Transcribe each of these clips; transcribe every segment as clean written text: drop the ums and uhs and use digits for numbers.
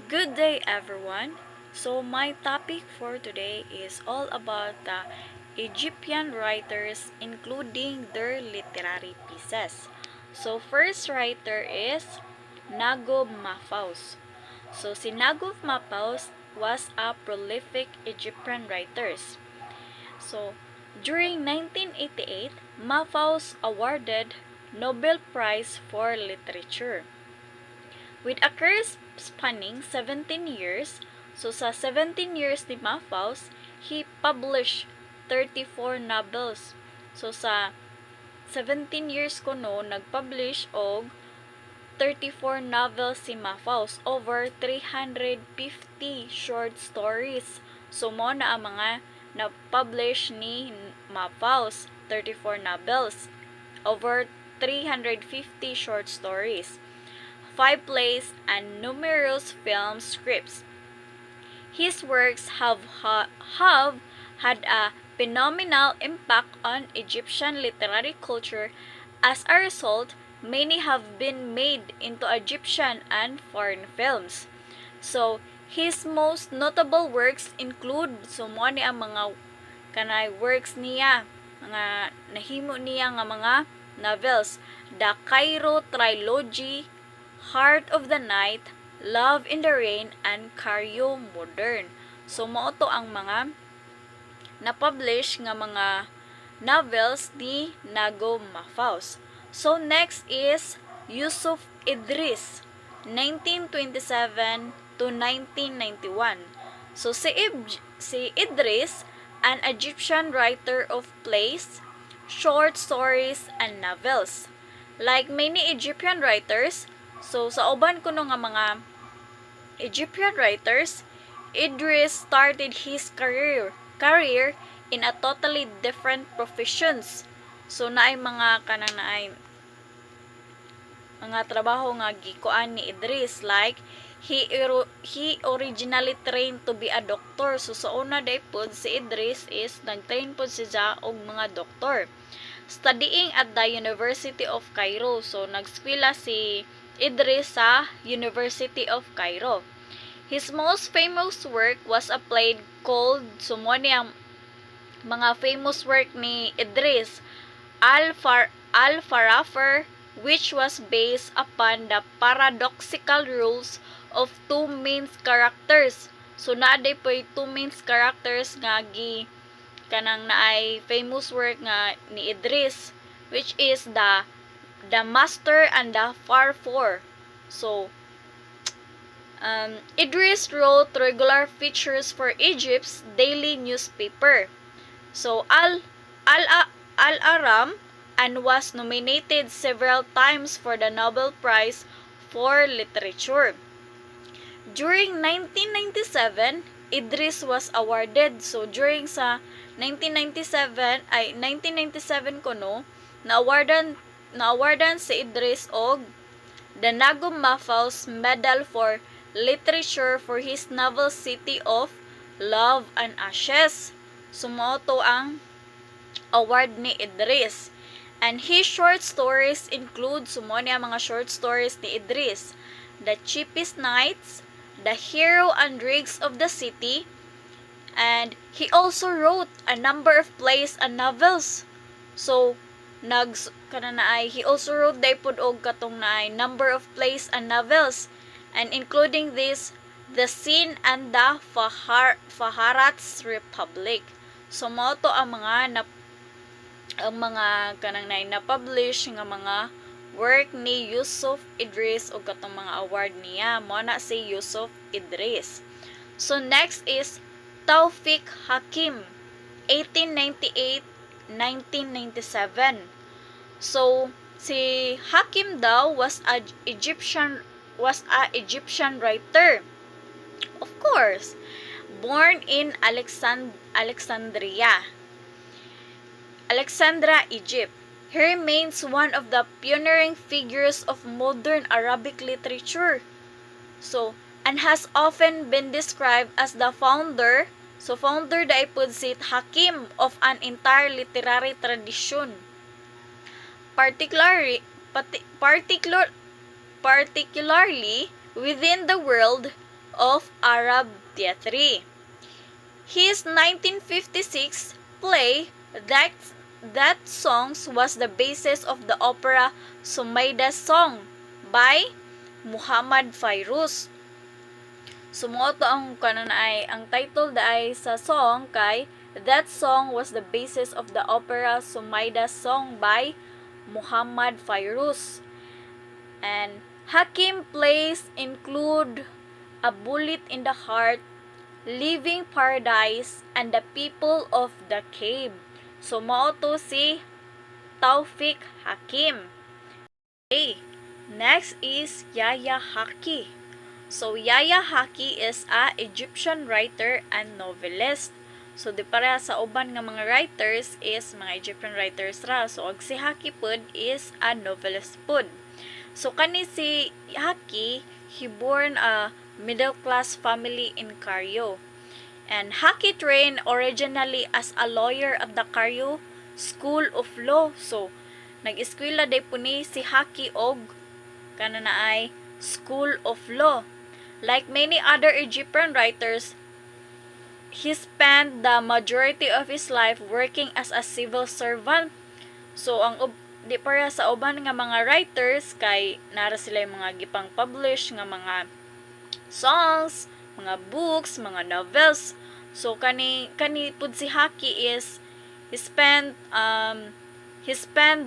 Good day, everyone. So, my topic for today is all about the Egyptian writers, including their literary pieces. So, first writer is Naguib Mahfouz. So, si Naguib Mahfouz was a prolific Egyptian writer. So, during 1988, Mahfouz awarded Nobel Prize for Literature. With a career spanning 17 years, so sa 17 years ni Mahfouz, he published 34 novels. So sa 17 years ko no, nag-publish og 34 novels si Mahfouz, over 350 short stories. So mo na ang mga na-publish ni Mahfouz, 34 novels, over 350 short stories, 5 plays, and numerous film scripts. His works have had a phenomenal impact on Egyptian literary culture. As a result, many have been made into Egyptian and foreign films. So, his most notable works include sumoni ang mga kanay works niya, mga nahimo niya nga mga novels: The Cairo Trilogy, Heart of the Night, Love in the Rain, and Cairo Modern. So, mao to ang mga na-publish nga mga novels ni Naguib Mahfouz. So, next is Yusuf Idris, 1927 to 1991. So, si Idris, an Egyptian writer of plays, short stories, and novels. Like many Egyptian writers, so sa uban kuno nga mga Egyptian writers, Idris started his career in a totally different professions. So naay mga kanang naay mga trabaho nga gikuan ni Idris, like he originally trained to be a doctor. So sa una day pod si Idris is nagtrain pod siya og mga doktor, studying at the University of Cairo. So nagskwela si Idris sa University of Cairo. His most famous work was a play called, sumoni ang mga famous work ni Idris, Al-Farafar, which was based upon the paradoxical rules of two main characters. So naaday po yung two main characters nga kanang naay famous work nga ni Idris, which is the master and the farfor. So Idris wrote regular features for Egypt's daily newspaper, so Al-Aram, and was nominated several times for the Nobel Prize for Literature. During 1997, Idris was awarded. So during sa 1997 kuno, na-awardan si Idris og the Naguib Mahfouz Medal for Literature for his novel City of Love and Ashes. Sumoto ang award ni Idris. And his short stories include, sumoni ang mga short stories ni Idris: The Cheapest Nights, The Hero and Dregs of the City, and he also wrote a number of plays and novels. So, he also wrote daypod og katong naay number of plays and novels, and including this, The Sin and the Faharat's Republic. So mao to ang mga kanang na-publish nga mga work ni Yusuf Idris o katong mga award niya. Mo na si Yusuf Idris. So next is Tawfiq Hakim, 1898-1997. So si Hakim daw was a Egyptian writer. Of course, born in Alexandria, Egypt. He remains one of the pioneering figures of modern Arabic literature. So, and has often been described as the founder, da ipod si Hakim, of an entire literary tradition. Particularly within the world of Arab theatre. His 1956 play that songs was the basis of the opera Sumayda Song by Muhammad Fairuz. Sumuoto ang kanon ay ang title daay sa song kay that song was the basis of the opera Sumayda Song by Muhammad Fairuz. And Hakim plays include A Bullet in the Heart, Living Paradise, and The People of the Cave. So, mao to si Tawfiq Hakim. Okay. Next is Yahya Haki. So, Yahya Haki is a Egyptian writer and novelist. So, di para sa uban nga mga writers is mga Egyptian writers ra. So, og si Haki pud is a novelist pud. So, kani si Haki, he born a middle-class family in Cairo. And Haki trained originally as a lawyer at the Cairo School of Law. So, nag-eskwela day po ni si Haki og kana na ay School of Law. Like many other Egyptian writers, he spent the majority of his life working as a civil servant. So, di para sa uban nga mga writers kay nara sila yung mga gipang publish nga mga songs, mga books, mga novels. So kani pud si Haki is he spent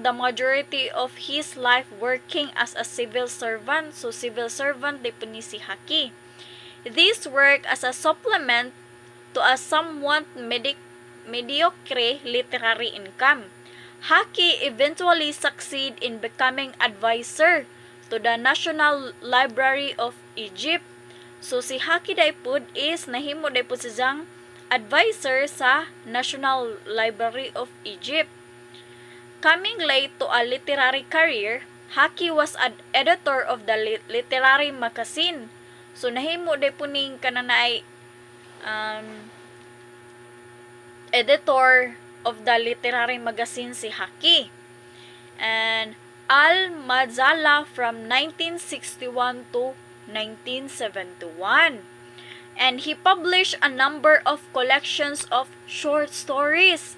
the majority of his life working as a civil servant. So civil servant di pud ni si Haki. This work as a supplement to a somewhat mediocre literary income. Haki eventually succeed in becoming advisor to the National Library of Egypt. So si Haki Daipud is nahimo daipud siyang advisor sa National Library of Egypt. Coming late to a literary career, Haki was an editor of the literary magazine. So nahimo daipud ning kananay editor of the literary magazine si Haki. And Al-Mazala from 1961 to 1971. And he published a number of collections of short stories.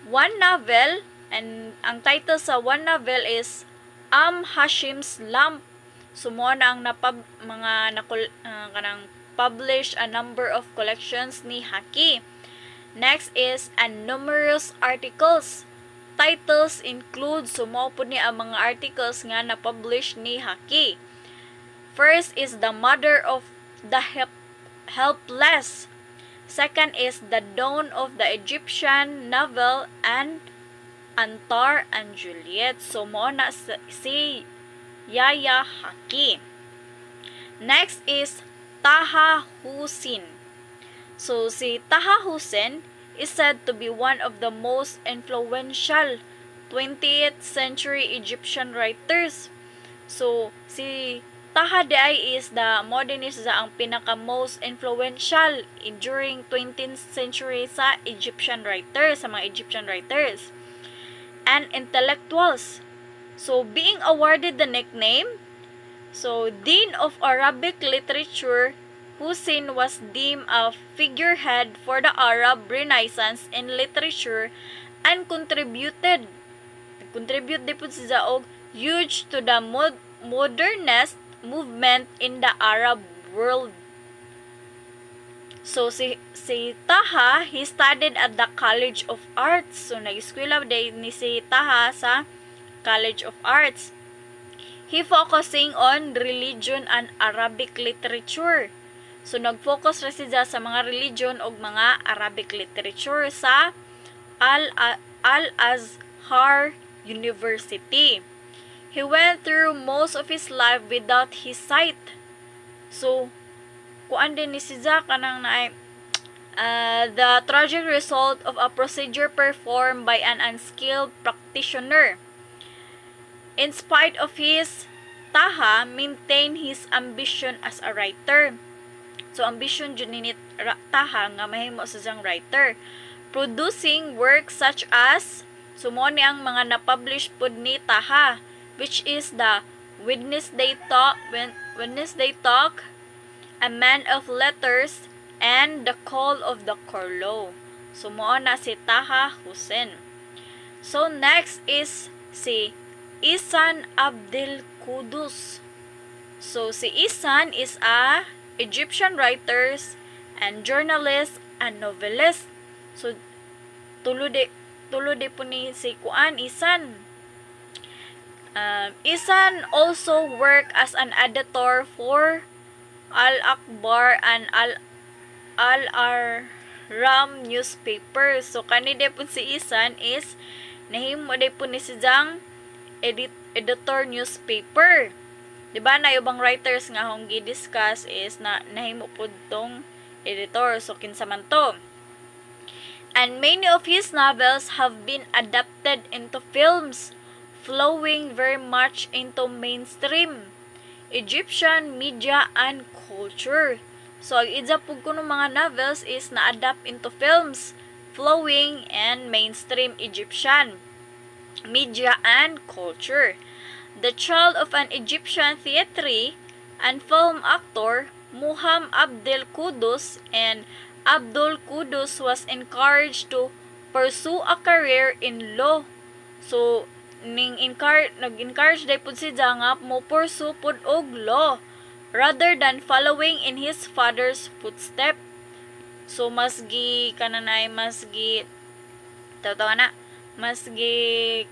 One novel, and ang title sa one novel is Hashim's Lamp. Sumo na ang kanang published a number of collections ni Haki. Next is numerous articles. Titles include sumo po ni ang mga articles nga na-publish ni Haki. First is The Mother of the Helpless. Second is The Dawn of the Egyptian Novel and Antar and Juliet. So mo na si Yahya Haki. Next is Taha Hussein. So, si Taha Hussein is said to be one of the most influential 20th century Egyptian writers. So, si Taha Day is the modernist ang pinaka-most influential during 20th century sa Egyptian writers, sa mga Egyptian writers. And intellectuals. So, being awarded the nickname, so Dean of Arabic Literature, Hussein was deemed a figurehead for the Arab Renaissance in literature and contribute di po siya og huge to the modernist movement in the Arab world. So si Taha, he studied at the College of Arts. So nag-eskwela din ni si Taha sa College of Arts. He focusing on religion and Arabic literature. So, nag-focus ra siya sa mga religion o mga Arabic literature sa Al-Azhar University. He went through most of his life without his sight. So, kuan din ni siya kanang na the tragic result of a procedure performed by an unskilled practitioner. In spite of his, Taha maintained his ambition as a writer. So, ambition dyan ni Taha nga mahimo sa siyang writer. Producing works such as, sumo ni ang mga na-publish pod ni Taha, which is the Wednesday Talk, A Man of Letters, and The Call of the Corlo. So, mo na si Taha Hussein. So, next is si Ihsan Abdel Qudus. So, si Ihsan is a Egyptian writer and journalist and novelist. So, tulo de po ni si Kuan Ihsan. Ihsan also worked as an editor for Al-Akhbar and Al-Ahram newspaper. So, kanide po si Ihsan is nahimo de po ni si Jang editor newspaper. Diba na ubang writers nga hong gi-discuss is nahimo po tong editor. So, kinsa man to. And many of his novels have been adapted into films, flowing very much into mainstream Egyptian media and culture. So, ang idza po ko ng mga novels is na-adapt into films, flowing and mainstream Egyptian media and culture. The child of an Egyptian theatre and film actor, Muhammad Abdel Qudus, and Abdul Qudus was encouraged to pursue a career in law. So, nag-encourage day pud si Janga mo pursue pud og law rather than following in his father's footstep. So, mas gi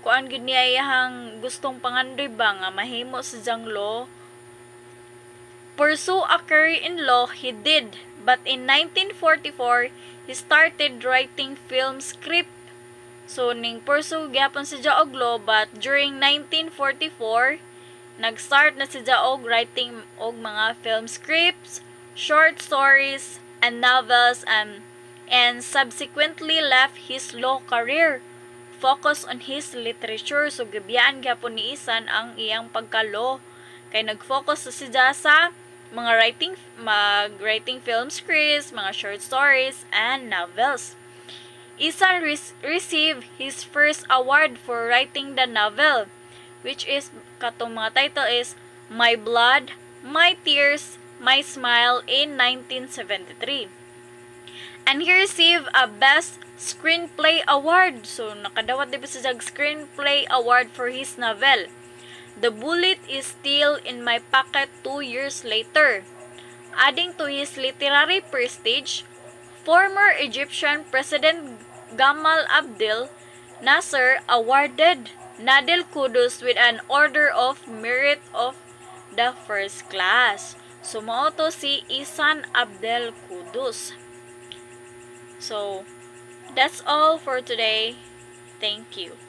kuan gid niya iyang gustong pangandoy ba nga mahimo sa Jang law. Pursue a career in law he did, but in 1944 he started writing film script. So, ning pursue gyapon si Ja og law, but during 1944, nag-start na si Ja og writing og mga film scripts, short stories, and novels, and subsequently left his law career, focus on his literature. So, gabiyaan gyapon ni Ihsan ang iyang pagka-law. Kay nag-focus si Ja sa mga writing film scripts, mga short stories, and novels. Ihsan received his first award for writing the novel, which is, katong mga title is, My Blood, My Tears, My Smile in 1973. And he received a Best Screenplay Award. So, nakadawat din sa Screenplay Award for his novel, The Bullet is Still in My Pocket 2 years later. Adding to his literary prestige, former Egyptian President Gamal Abdel Nasser awarded Nadel Qudus with an Order of Merit of the First Class. So, mao to si Ihsan Abdel Qudus. So, that's all for today. Thank you.